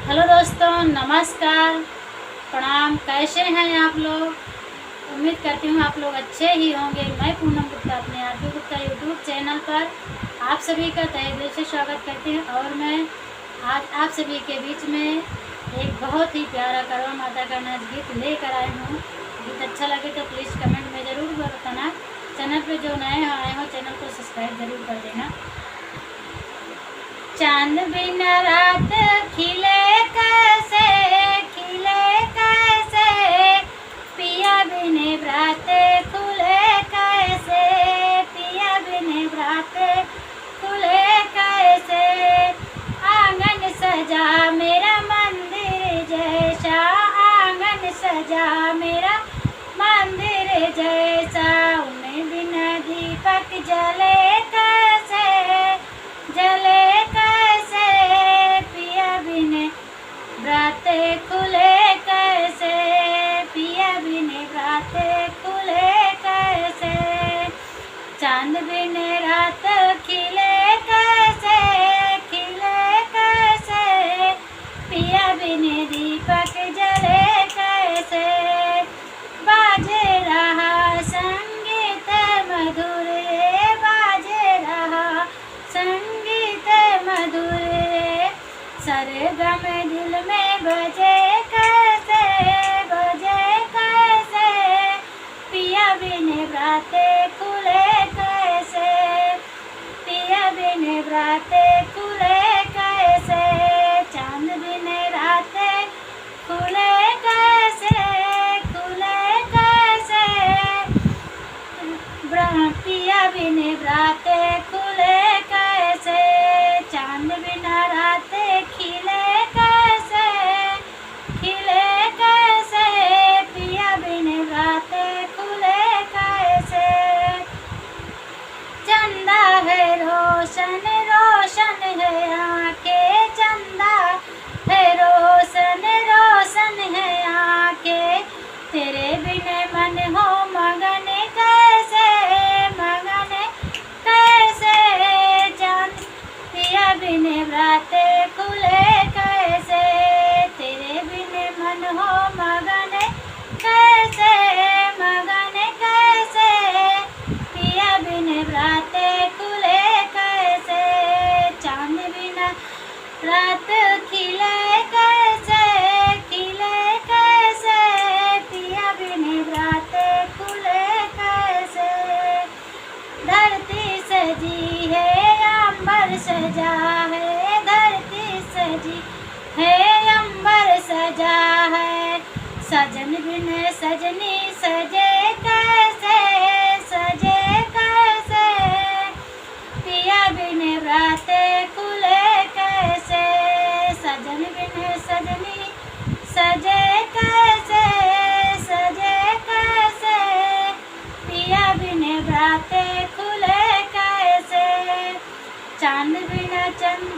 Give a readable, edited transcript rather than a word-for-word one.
Hello दोस्तों, नमस्कार, प्रणाम। कैसे हैं आप लोग? उम्मीद करती हूँ आप लोग अच्छे ही होंगे। मैं पूनम गुप्ता अपने आरती गुप्ता यूट्यूब चैनल पर आप सभी का तहे दिल से स्वागत करती हूँ। और मैं आज आप सभी के बीच में एक बहुत ही प्यारा करवा माता का नाच गीत लेकर आई हूँ। गीत अच्छा लगे तो प्लीज़ कमेंट में ज़रूर बताना। चैनल पर जो नए आए हो चैनल को सब्सक्राइब ज़रूर कर देना। चांद बिन रात खिले कैसे, पिया बिन रात खुले कैसे, पिया बिन रात खुले कैसे। आंगन सजा मेरा मंदिर जैसा, आंगन सजा मेरा मंदिर जैसा। उन्हें बिना दीपक जले कैसे, जले राते खुले कैसे, पिया बिन राते खुले कैसे। चांद बिन रात खिले कैसे, पिया बिन दीपक जले कैसे। बाजे रहा संगीत मधुर, बाजे रहा संगीत मधुर। सरगम दिल में बजे कैसे, बजे कैसे। पिया बिन राते खुले कैसे, पिया बिन राते खुले कैसे। चांद बिन राते खुले कैसे, पिया बिन राते खुले कैसे। चांद बिना राते खिले कैसे, पिया बिन राते खुले कैसे। चंदा है रोशन, रोशन है आंखें, चंदा है रोशन, रोशन है आंखें। तेरे बिन मन हो मगन कैसे, मगन कैसे। चांद पिया बिन राते खुले कैसे, तेरे बिन मन हो मगन कैसे, मगन कैसे। पिया बिन राते खुले कैसे। चांद बिना रात खिले कैसे, पिया बिन राते खुले कैसे। धरती सजी है अंबर सजा है, धरती सजी है अंबर सजा है। सजन बिन सजनी सजे कैसे, सजे कैसे। पिया बिन राते खुले कैसे। सजन बिन सजनी सजे कैसे, सजे कैसे। पिया बिन राते खुले कैसे। चांद बिना चंद